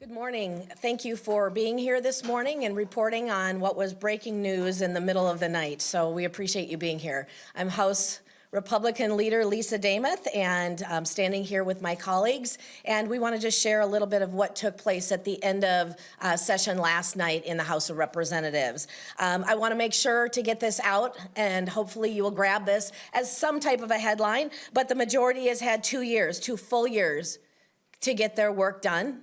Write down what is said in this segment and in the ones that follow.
Good morning. Thank you for being here this morning and reporting on what was breaking news in the middle of the night. So we appreciate you being here. I'm House Republican Leader Lisa Dameth, and I'm standing here with my colleagues, and we want to just share a little bit of what took place at the end of session last night in the House of Representatives. I want to make sure to get this out, and hopefully you will grab this as some type of a headline, but the majority has had 2 full years to get their work done.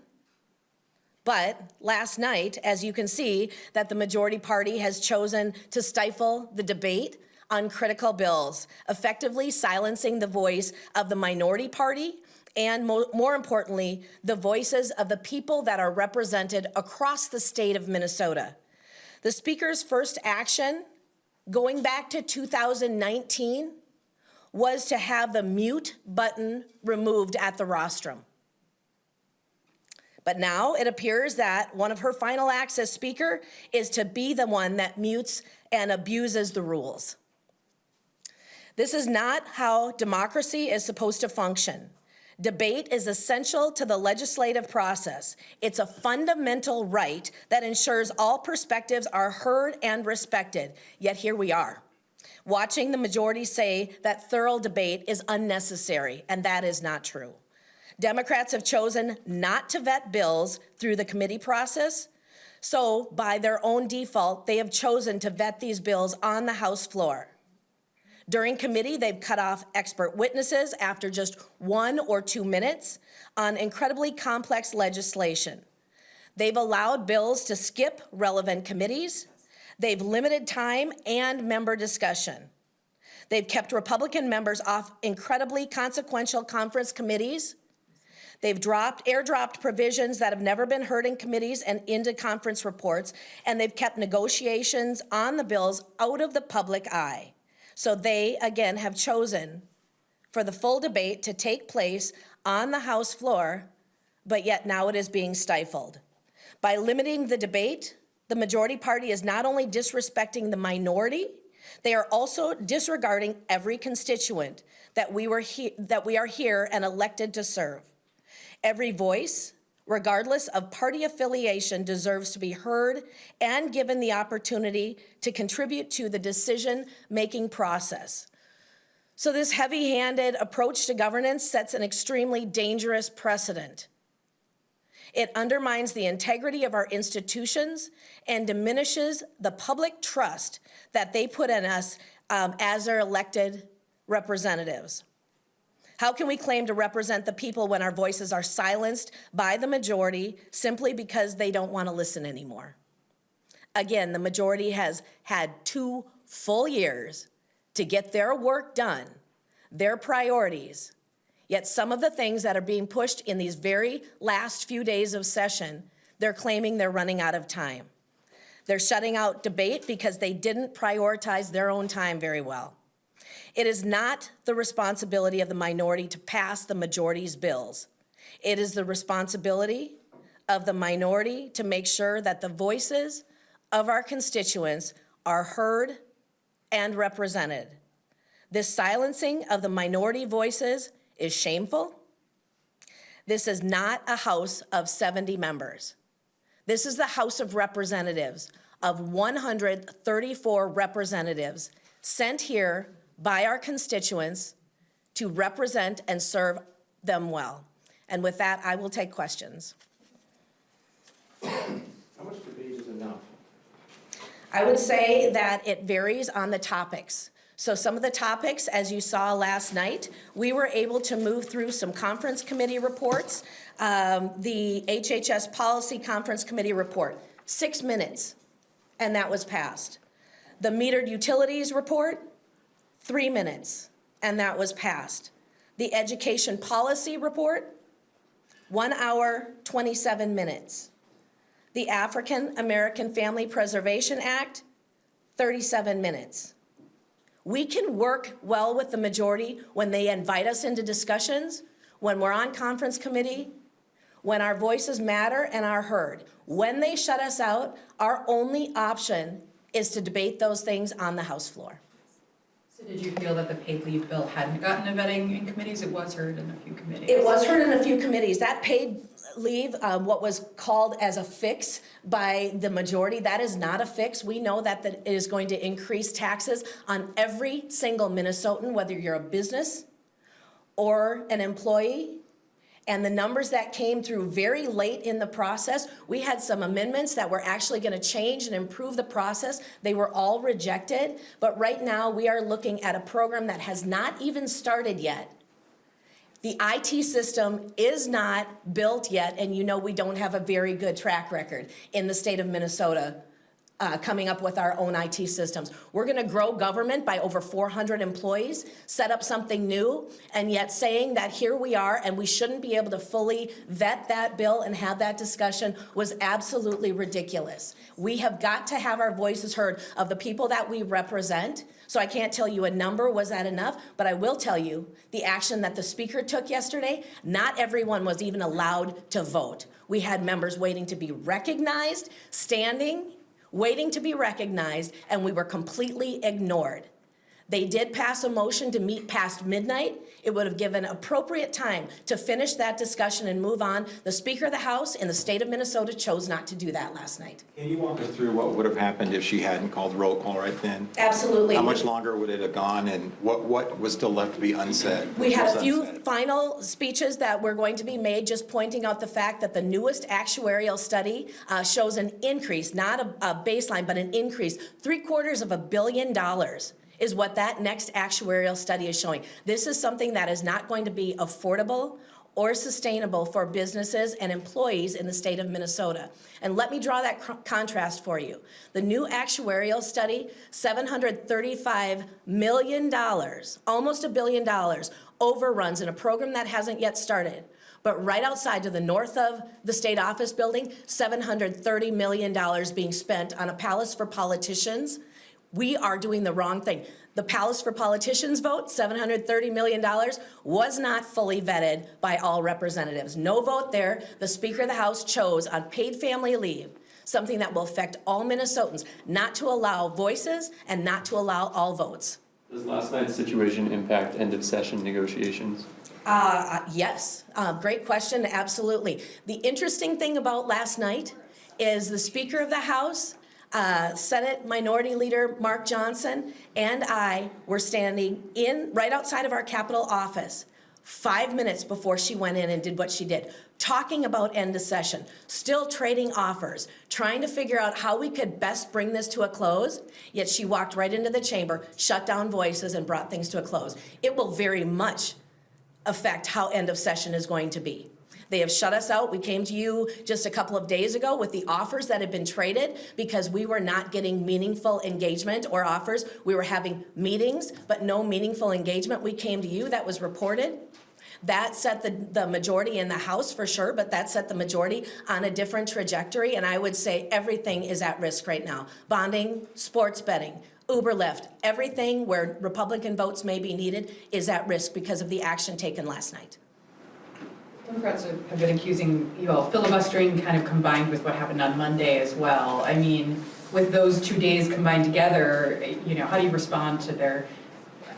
But last night, as you can see, that the majority party has chosen to stifle the debate on critical bills, effectively silencing the voice of the minority party and, more importantly, the voices of the people that are represented across the state of Minnesota. The Speaker's first action, going back to 2019, was to have the mute button removed at the rostrum. But now it appears that one of her final acts as Speaker is to be the one that mutes and abuses the rules. This is not how democracy is supposed to function. Debate is essential to the legislative process. It's a fundamental right that ensures all perspectives are heard and respected. Yet here we are, watching the majority say that thorough debate is unnecessary, and that is not true. Democrats have chosen not to vet bills through the committee process, so by their own default, they have chosen to vet these bills on the House floor. During committee, they've cut off expert witnesses after just 1 or 2 minutes on incredibly complex legislation. They've allowed bills to skip relevant committees. They've limited time and member discussion. They've kept Republican members off incredibly consequential conference committees. They've airdropped provisions that have never been heard in committees and into conference reports, and they've kept negotiations on the bills out of the public eye. So they, again, have chosen for the full debate to take place on the House floor, but yet now it is being stifled. By limiting the debate, the majority party is not only disrespecting the minority, they are also disregarding every constituent that we are here and elected to serve. Every voice, regardless of party affiliation, deserves to be heard and given the opportunity to contribute to the decision-making process. So this heavy-handed approach to governance sets an extremely dangerous precedent. It undermines the integrity of our institutions and diminishes the public trust that they put in us as their elected representatives. How can we claim to represent the people when our voices are silenced by the majority simply because they don't want to listen anymore? Again, the majority has had 2 full years to get their work done, their priorities, yet some of the things that are being pushed in these very last few days of session, they're claiming they're running out of time. They're shutting out debate because they didn't prioritize their own time very well. It is not the responsibility of the minority to pass the majority's bills. It is the responsibility of the minority to make sure that the voices of our constituents are heard and represented. This silencing of the minority voices is shameful. This is not a House of 70 members. This is the House of Representatives of 134 representatives sent here by our constituents to represent and serve them well. And with that, I will take questions. How much debate is enough? I would say that it varies on the topics. So some of the topics, as you saw last night, we were able to move through some conference committee reports. The HHS Policy Conference Committee report, 6 minutes, and that was passed. The metered utilities report, 3 minutes, and that was passed. The Education Policy Report, 1 hour, 27 minutes. The African American Family Preservation Act, 37 minutes. We can work well with the majority when they invite us into discussions, when we're on conference committee, when our voices matter and are heard. When they shut us out, our only option is to debate those things on the House floor. So did you feel that the paid leave bill hadn't gotten a vetting in committees? It was heard in a few committees. It was heard in a few committees. That paid leave, what was called as a fix by the majority, that is not a fix. We know that it is going to increase taxes on every single Minnesotan, whether you're a business or an employee. And the numbers that came through very late in the process, we had some amendments that were actually going to change and improve the process. They were all rejected. But right now, we are looking at a program that has not even started yet. The IT system is not built yet, and you know we don't have a very good track record in the state of Minnesota coming up with our own IT systems. We're going to grow government by over 400 employees, set up something new, and yet saying that here we are and we shouldn't be able to fully vet that bill and have that discussion was absolutely ridiculous. We have got to have our voices heard of the people that we represent. So I can't tell you a number, was that enough? But I will tell you the action that the speaker took yesterday, not everyone was even allowed to vote. We had members waiting to be recognized, standing, waiting to be recognized, and we were completely ignored. They did pass a motion to meet past midnight. It would have given appropriate time to finish that discussion and move on. The Speaker of the House in the state of Minnesota chose not to do that last night. Can you walk us through what would have happened if she hadn't called roll call right then? Absolutely. How much longer would it have gone, and what was still left to be unsaid? We had a Was few unsaid? final speeches that were going to be made, just pointing out the fact that the newest actuarial study shows an increase, not a baseline, but an increase. $750 million is what that next actuarial study is showing. This is something that is not going to be affordable or sustainable for businesses and employees in the state of Minnesota. And let me draw that contrast for you. The new actuarial study, $735 million, almost $1 billion, overruns in a program that hasn't yet started. But right outside to the north of the state office building, $730 million being spent on a palace for politicians. We are doing the wrong thing. The Palace for Politicians vote, $730 million, was not fully vetted by all representatives. No vote there. The Speaker of the House chose on paid family leave, something that will affect all Minnesotans, not to allow voices and not to allow all votes. Does last night's situation impact end of session negotiations? Yes, great question, absolutely. The interesting thing about last night is the Speaker of the House, Senate Minority Leader Mark Johnson, and I were standing right outside of our Capitol office 5 minutes before she went in and did what she did, talking about end of session, still trading offers, trying to figure out how we could best bring this to a close, yet she walked right into the chamber, shut down voices, and brought things to a close. It will very much affect how end of session is going to be. They have shut us out. We came to you just a couple of days ago with the offers that had been traded because we were not getting meaningful engagement or offers. We were having meetings, but no meaningful engagement. We came to you, that was reported. That set the majority in the House for sure, but that set the majority on a different trajectory. And I would say everything is at risk right now. Bonding, sports betting, Uber, Lyft, everything where Republican votes may be needed is at risk because of the action taken last night. Democrats have been accusing you all of filibustering, kind of combined with what happened on Monday as well. I mean, with those 2 days combined together, you know, how do you respond to their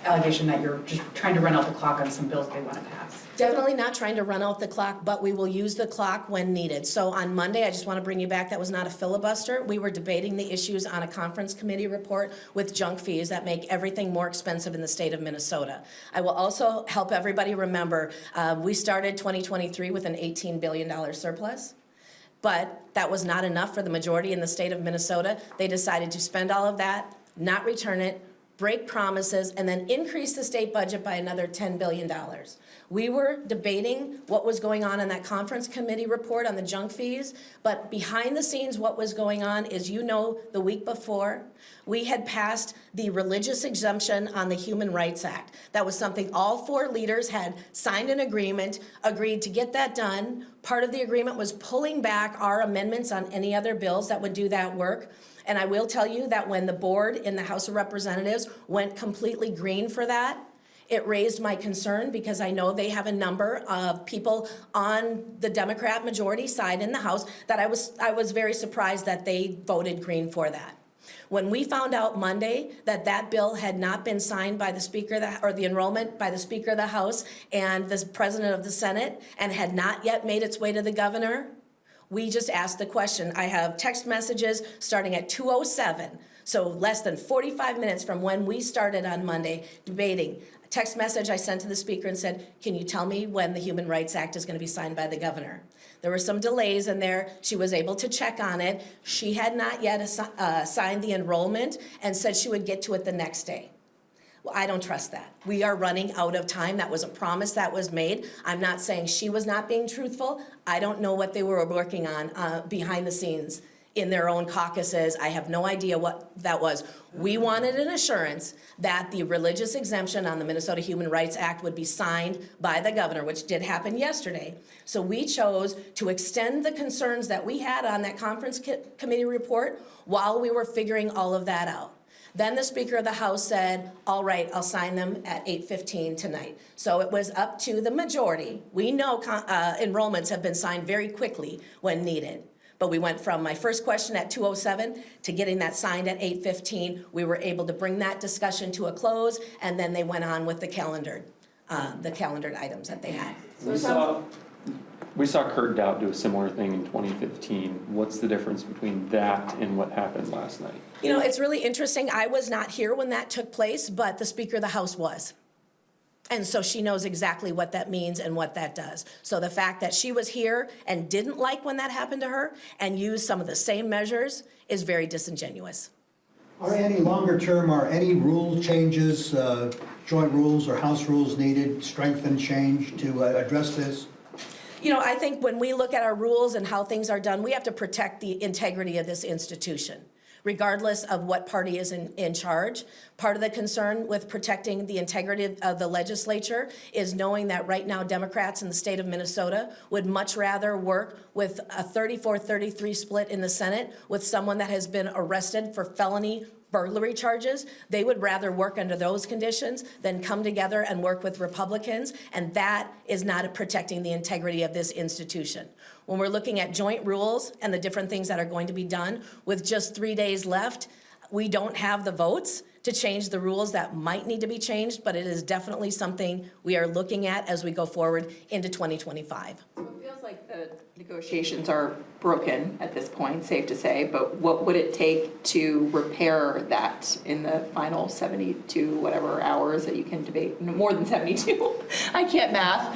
allegation that you're just trying to run out the clock on some bills they want to pass? Definitely not trying to run out the clock, but we will use the clock when needed. So on Monday, I just want to bring you back, that was not a filibuster. We were debating the issues on a conference committee report with junk fees that make everything more expensive in the state of Minnesota. I will also help everybody remember, we started 2023 with an $18 billion surplus. But that was not enough for the majority in the state of Minnesota. They decided to spend all of that, not return it, break promises, and then increase the state budget by another $10 billion. We were debating what was going on in that conference committee report on the junk fees, but behind the scenes what was going on is, you know, the week before, we had passed the religious exemption on the Human Rights Act. That was something all four leaders had signed an agreement, agreed to get that done. Part of the agreement was pulling back our amendments on any other bills that would do that work. And I will tell you that when the board in the House of Representatives went completely green for that, it raised my concern because I know they have a number of people on the Democrat majority side in the House that I was very surprised that they voted green for that. When we found out Monday that that bill had not been signed by the Speaker, or the enrollment by the Speaker of the House and the President of the Senate, and had not yet made its way to the governor, we just asked the question. I have text messages starting at 2:07, so less than 45 minutes from when we started on Monday debating. A text message I sent to the Speaker and said, can you tell me when the Human Rights Act is going to be signed by the governor? There were some delays in there. She was able to check on it. She had not yet signed the enrollment and said she would get to it the next day. Well, I don't trust that. We are running out of time. That was a promise that was made. I'm not saying she was not being truthful. I don't know what they were working on behind the scenes in their own caucuses. I have no idea what that was. We wanted an assurance that the religious exemption on the Minnesota Human Rights Act would be signed by the governor, which did happen yesterday. So we chose to extend the concerns that we had on that conference committee report while we were figuring all of that out. Then the Speaker of the House said, all right, I'll sign them at 8:15 tonight. So it was up to the majority. We know enrollments have been signed very quickly when needed. But we went from my first question at 2:07 to getting that signed at 8:15. We were able to bring that discussion to a close, and then they went on with the calendared items that they had. We saw Kurt Dowd do a similar thing in 2015. What's the difference between that and what happened last night? You know, it's really interesting. I was not here when that took place, but the Speaker of the House was. And so she knows exactly what that means and what that does. So the fact that she was here and didn't like when that happened to her and used some of the same measures is very disingenuous. Are any longer term, are any rule changes, joint rules or House rules needed, strengthened, changed to address this? You know, I think when we look at our rules and how things are done, we have to protect the integrity of this institution, regardless of what party is in charge. Part of the concern with protecting the integrity of the legislature is knowing that right now Democrats in the state of Minnesota would much rather work with a 34-33 split in the Senate with someone that has been arrested for felony burglary charges. They would rather work under those conditions than come together and work with Republicans, and that is not protecting the integrity of this institution. When we're looking at joint rules and the different things that are going to be done, with just 3 days left, we don't have the votes to change the rules that might need to be changed, but it is definitely something we are looking at as we go forward into 2025. So it feels like the negotiations are broken at this point, safe to say, but what would it take to repair that in the final 72 whatever hours that you can debate? More than 72. I can't math.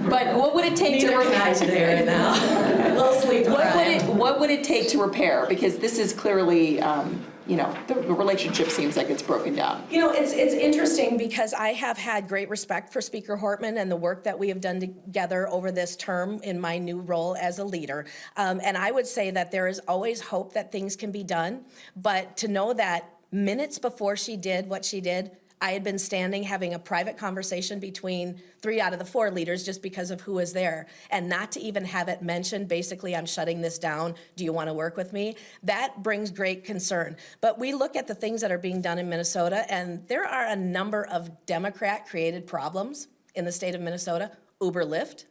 But what would it take to repair? today right now. A little sleep deprived. What would it take to repair? Because this is clearly, you know, the relationship seems like it's broken down. You know, it's interesting because I have had great respect for Speaker Hortman and the work that we have done together over this term in my new role as a leader. And I would say that there is always hope that things can be done, but to know that minutes before she did what she did, I had been standing having a private conversation between 3 out of the 4 leaders just because of who was there, and not to even have it mentioned, basically, I'm shutting this down, do you want to work with me? That brings great concern. But we look at the things that are being done in Minnesota, and there are a number of Democrat-created problems in the state of Minnesota. Uber, Lyft,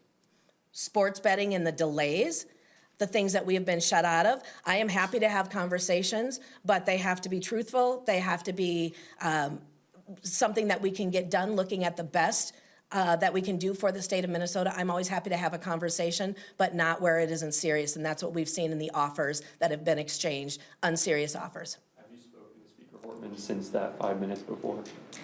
sports betting and the delays, the things that we have been shut out of. I am happy to have conversations, but they have to be truthful. They have to be something that we can get done looking at the best that we can do for the state of Minnesota. I'm always happy to have a conversation, but not where it isn't serious, and that's what we've seen in the offers that have been exchanged, unserious offers. Have you spoken to Speaker Hortman since that 5 minutes before?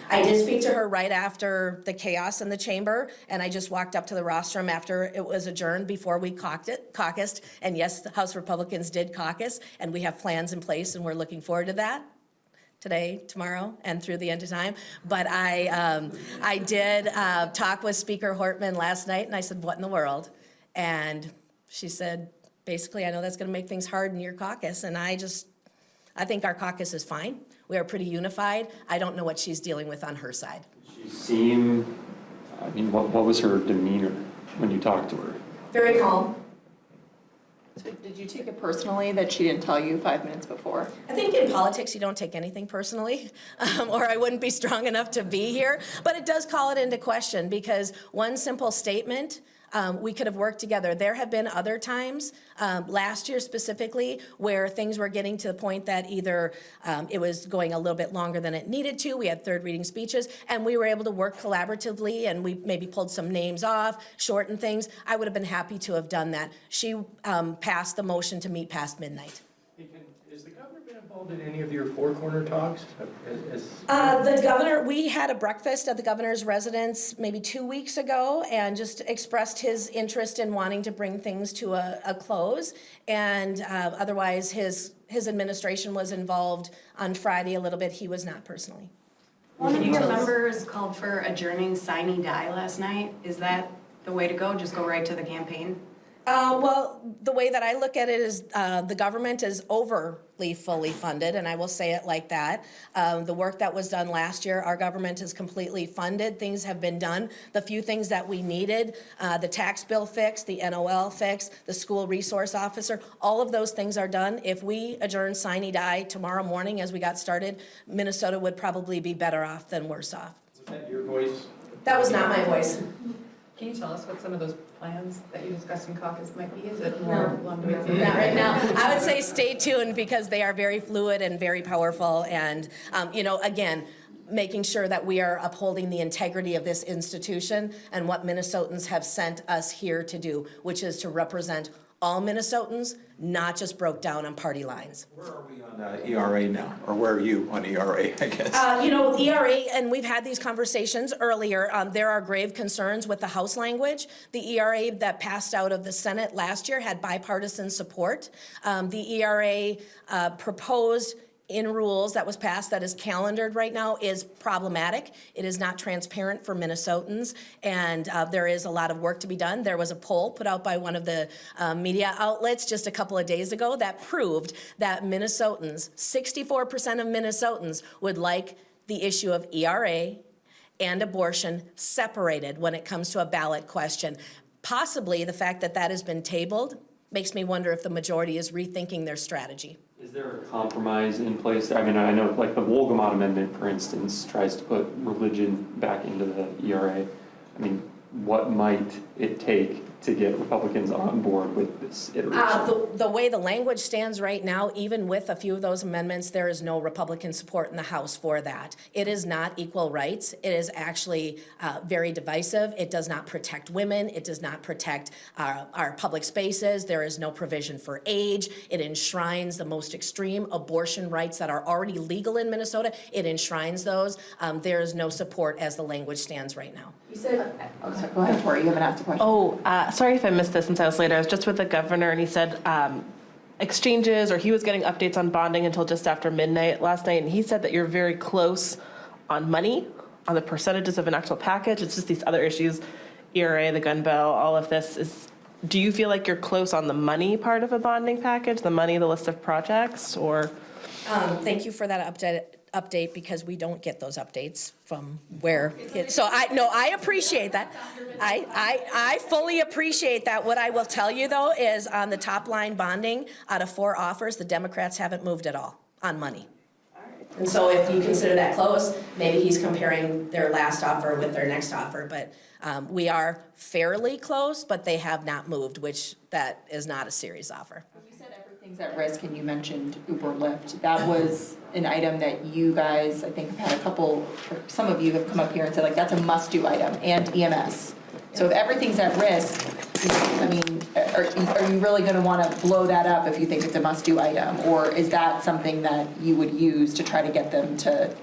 I did speak to her right after the chaos in the chamber, and I just walked up to the rostrum after it was adjourned before we caucused. And yes, the House Republicans did caucus, and we have plans in place, and we're looking forward to that today, tomorrow, and through the end of time. But I did talk with Speaker Hortman last night, and I said, what in the world? And she said, basically, I know that's going to make things hard in your caucus, and I think our caucus is fine. We are pretty unified. I don't know what she's dealing with on her side. She seemed, I mean, what was her demeanor when you talked to her? Very calm. So did you take it personally that she didn't tell you 5 minutes before? I think in politics, you don't take anything personally, or I wouldn't be strong enough to be here. But it does call it into question, because one simple statement we could have worked together. There have been other times, last year specifically, where things were getting to the point that either it was going a little bit longer than it needed to. We had third reading speeches, and we were able to work collaboratively, and we maybe pulled some names off, shortened things. I would have been happy to have done that. She passed the motion to meet past midnight. Has the governor been involved in any of your Four Corner talks? The governor, we had a breakfast at the governor's residence maybe 2 weeks ago and just expressed his interest in wanting to bring things to a close. And otherwise, his administration was involved on Friday a little bit. He was not personally. One of your members called for adjourning sine die last night. Is that the way to go? Just go right to the campaign? Well, the way that I look at it is the government is overly fully funded, and I will say it like that. The work that was done last year, our government is completely funded. Things have been done. The few things that we needed, the tax bill fix, the NOL fix, the school resource officer, all of those things are done. If we adjourn sine die tomorrow morning as we got started, Minnesota would probably be better off than worse off. Was that your voice? That was not my voice. Can you tell us what some of those plans that you discussed in caucus might be? Is it more long-term? Not right now. I would say stay tuned because they are very fluid and very powerful. And, again, making sure that we are upholding the integrity of this institution and what Minnesotans have sent us here to do, which is to represent all Minnesotans, not just broke down on party lines. Where are we on ERA now? Or where are you on ERA, I guess? ERA, and we've had these conversations earlier, there are grave concerns with the House language. The ERA that passed out of the Senate last year had bipartisan support. The ERA proposed in rules that was passed that is calendared right now is problematic. It is not transparent for Minnesotans, and there is a lot of work to be done. There was a poll put out by one of the media outlets just a couple of days ago that proved that Minnesotans, 64% of Minnesotans would like the issue of ERA and abortion separated when it comes to a ballot question. Possibly the fact that that has been tabled makes me wonder if the majority is rethinking their strategy. Is there a compromise in place? I mean, I know like the Wolgamott Amendment, for instance, tries to put religion back into the ERA. I mean, what might it take to get Republicans on board with this iteration? The way the language stands right now, even with a few of those amendments, there is no Republican support in the House for that. It is not equal rights. It is actually very divisive. It does not protect women. It does not protect our public spaces. There is no provision for age. It enshrines the most extreme abortion rights that are already legal in Minnesota. It enshrines those. There is no support as the language stands right now. You said, go ahead, Tori, you haven't asked a question. Sorry if I missed this since I was late. I was just with the governor and he said exchanges, or he was getting updates on bonding until just after midnight last night. And he said that you're very close on money, on the percentages of an actual package. It's just these other issues, ERA, the gun bill, all of this. Do you feel like you're close on the money part of a bonding package, the money, the list of projects, or? Thank you for that update because we don't get those updates from where. I appreciate that. I fully appreciate that. What I will tell you though is on the top line bonding, out of 4 offers, the Democrats haven't moved at all on money. And so if you consider that close, maybe he's comparing their last offer with their next offer. But we are fairly close, but they have not moved, which that is not a serious offer. You said everything's at risk and you mentioned Uber Lyft. That was an item that you guys, I think, have had some of you have come up here and said, like, that's a must-do item, and EMS. So if everything's at risk, I mean, are you really going to want to blow that up if you think it's a must-do item? Or is that something that you would use to try to get them to,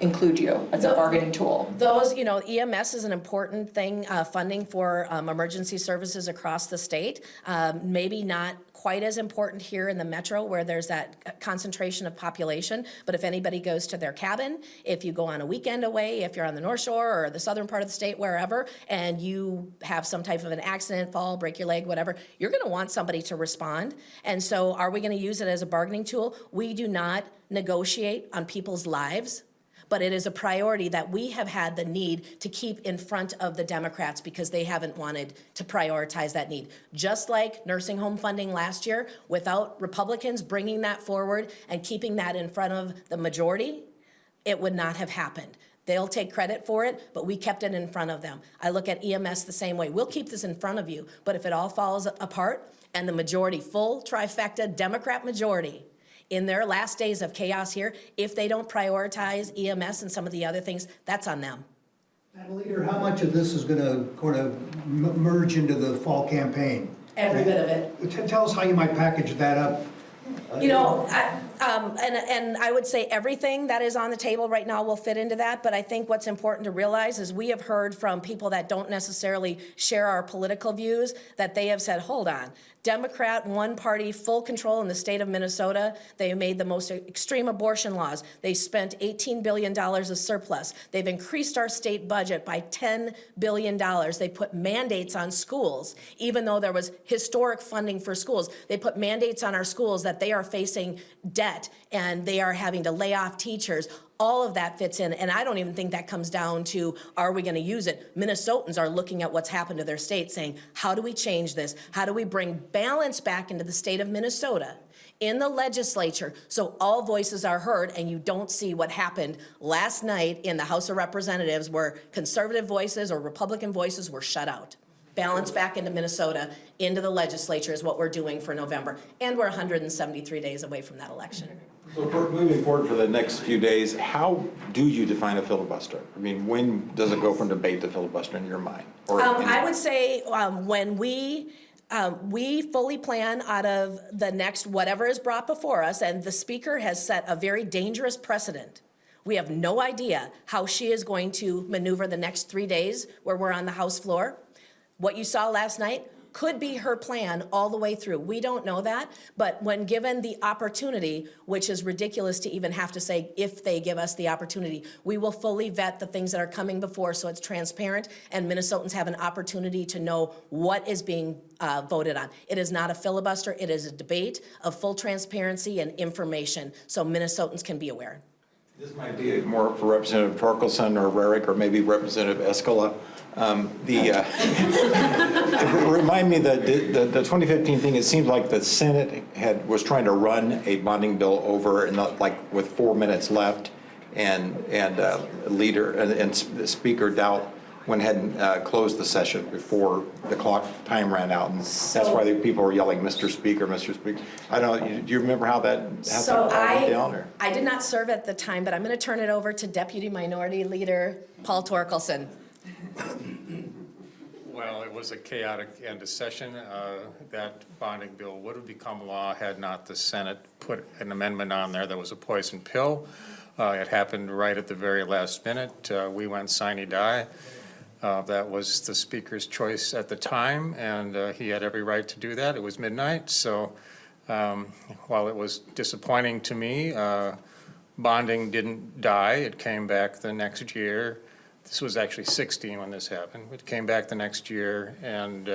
include you as a bargaining tool? Those, EMS is an important thing, funding for emergency services across the state. Maybe not quite as important here in the metro where there's that concentration of population, but if anybody goes to their cabin, if you go on a weekend away, if you're on the North Shore or the southern part of the state, wherever, and you have some type of an accident, fall, break your leg, whatever, you're gonna want somebody to respond. And so are we gonna use it as a bargaining tool? We do not negotiate on people's lives, but it is a priority that we have had the need to keep in front of the Democrats because they haven't wanted to prioritize that need. Just like nursing home funding last year, without Republicans bringing that forward and keeping that in front of the majority, it would not have happened. They'll take credit for it, but we kept it in front of them. I look at EMS the same way. We'll keep this in front of you, but if it all falls apart and the majority, full trifecta Democrat majority, in their last days of chaos here, if they don't prioritize EMS and some of the other things, that's on them. Madam Leader, how much of this is going to kind of merge into the fall campaign? Every bit of it. Tell us how you might package that up. You know, and I would say everything that is on the table right now will fit into that, but I think what's important to realize is we have heard from people that don't necessarily share our political views that they have said, hold on, Democrat, one party, full control in the state of Minnesota. They made the most extreme abortion laws. They spent $18 billion of surplus. They've increased our state budget by $10 billion. They put mandates on schools, even though there was historic funding for schools. They put mandates on our schools that they are facing debt and they are having to lay off teachers. All of that fits in, and I don't even think that comes down to, are we going to use it? Minnesotans are looking at what's happened to their state saying, how do we change this? How do we bring balance back into the state of Minnesota in the legislature so all voices are heard and you don't see what happened last night in the House of Representatives where conservative voices or Republican voices were shut out. Balance back into Minnesota, into the legislature is what we're doing for November, and we're 173 days away from that election. So moving forward for the next few days, how do you define a filibuster? I mean, when does it go from debate to filibuster in your mind? Or I would say when we fully plan out of the next whatever is brought before us, and the speaker has set a very dangerous precedent. We have no idea how she is going to maneuver the next 3 days where we're on the House floor. What you saw last night could be her plan all the way through. We don't know that, but when given the opportunity, which is ridiculous to even have to say if they give us the opportunity, we will fully vet the things that are coming before so it's transparent and Minnesotans have an opportunity to know what is being voted on. It is not a filibuster, it is a debate of full transparency and information so Minnesotans can be aware. This might be more for Representative Torkelson or Rarick or maybe Representative Escala. Remind me the 2015 thing. It seems like the Senate was trying to run a bonding bill over, and like with 4 minutes left, and leader and Speaker Dowd went ahead and closed the session before the clock time ran out, and that's why the people were yelling, "Mr. Speaker, Mr. Speaker." I don't know. Do you remember how that happened? So I did not serve at the time, but I'm going to turn it over to Deputy Minority Leader Paul Torkelson. Well, it was a chaotic end of session. That bonding bill would have become law had not the Senate put an amendment on there that was a poison pill. It happened right at the very last minute. We went sine die. That was the Speaker's choice at the time, and he had every right to do that. It was midnight, so while it was disappointing to me, bonding didn't die. It came back the next year. This was actually 16 when this happened. It came back the next year, and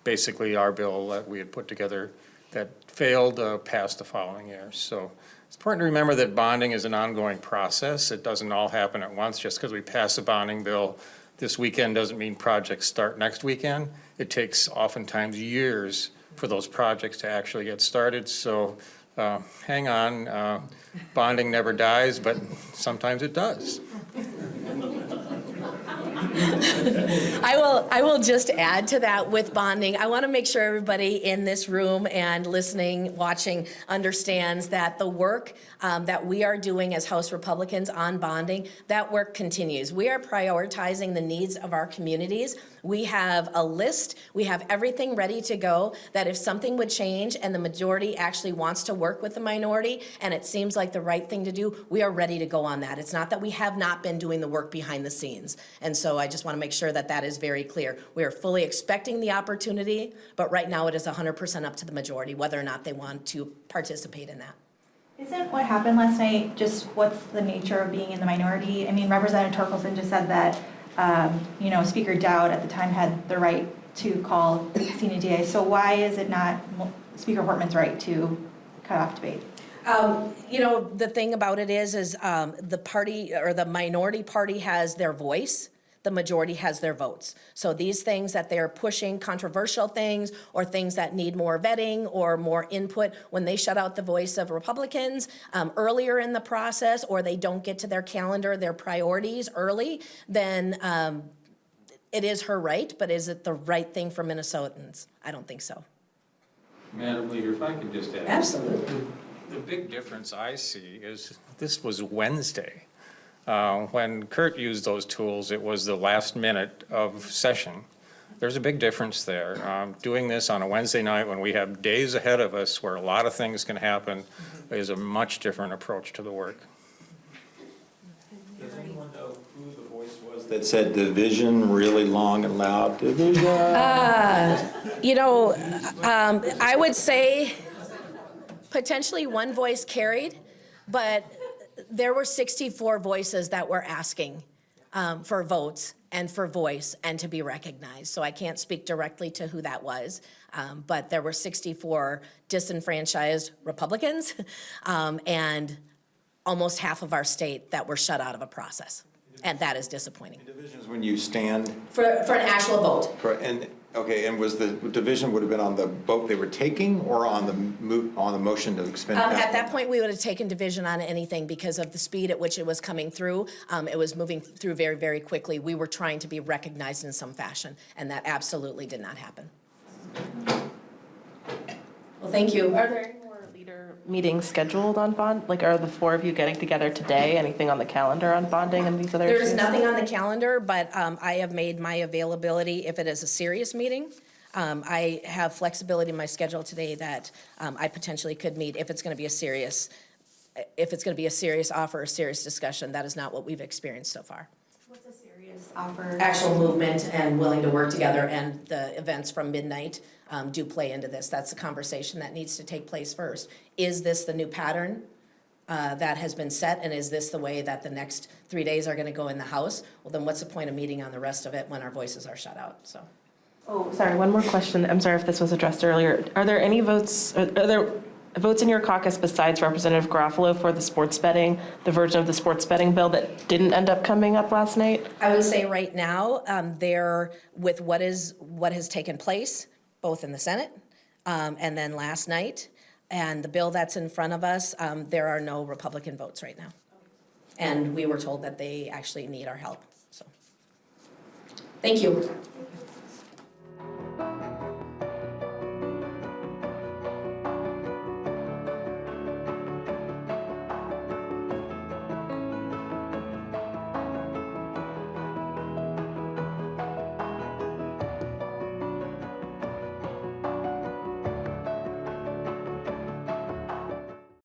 basically our bill that we had put together that failed passed the following year. So it's important to remember that bonding is an ongoing process. It doesn't all happen at once. Just because we pass a bonding bill this weekend doesn't mean projects start next weekend. It takes oftentimes years for those projects to actually get started. So hang on, bonding never dies, but sometimes it does. I will just add to that with bonding. I want to make sure everybody in this room and listening, watching, understands that the work that we are doing as House Republicans on bonding, that work continues. We are prioritizing the needs of our communities. We have a list, we have everything ready to go, that if something would change and the majority actually wants to work with the minority and it seems like the right thing to do, we are ready to go on that. It's not that we have not been doing the work behind the scenes. And so I just want to make sure that that is very clear. We are fully expecting the opportunity, but right now it is 100% up to the majority whether or not they want to participate in that. Isn't what happened last night just what's the nature of being in the minority? I mean, Representative Torkelson just said that Speaker Dowd at the time had the right to call sine die. So why is it not Speaker Portman's right to cut off debate? The thing about it is the party or the minority party has their voice. the majority has their votes. So these things that they're pushing, controversial things, or things that need more vetting or more input, when they shut out the voice of Republicans earlier in the process, or they don't get to their calendar, their priorities early, then it is her right, but is it the right thing for Minnesotans? I don't think so. Madam Leader, if I could just add. Absolutely. The big difference I see is this was Wednesday. When Kurt used those tools, it was the last minute of session. There's a big difference there. Doing this on a Wednesday night when we have days ahead of us where a lot of things can happen is a much different approach to the work. Does anyone know who the voice was that said division really long and loud? Division? You know, I would say potentially one voice carried, but there were 64 voices that were asking for votes and for voice and to be recognized. So I can't speak directly to who that was, but there were 64 disenfranchised Republicans and almost half of our state that were shut out of a process. And that is disappointing. Divisions when you stand For an actual vote. and was the division would have been on the vote they were taking or on the motion to expend? At that point, we would have taken division on anything because of the speed at which it was coming through. It was moving through very, very quickly. We were trying to be recognized in some fashion, and that absolutely did not happen. Well, thank you. Are there any more leader meetings scheduled on bond? Like, are the four of you getting together today? Anything on the calendar on bonding and these other issues? There's nothing on the calendar, but I have made my availability if it is a serious meeting. I have flexibility in my schedule today that I potentially could meet if it's going to be a serious offer, a serious discussion. That is not what we've experienced so far. What's a serious offer? Actual movement and willing to work together, and the events from midnight do play into this. That's a conversation that needs to take place first. Is this the new pattern that has been set, and is this the way that the next 3 days are going to go in the House? Well, then what's the point of meeting on the rest of it when our voices are shut out? So. Oh, sorry, one more question. I'm sorry if this was addressed earlier. Are there any votes, are there votes in your caucus besides Representative Garofalo for the sports betting, the version of the sports betting bill that didn't end up coming up last night? I would say right now, there, with what has taken place, both in the Senate and then last night, and the bill that's in front of us, there are no Republican votes right now. And we were told that they actually need our help, so. Thank you.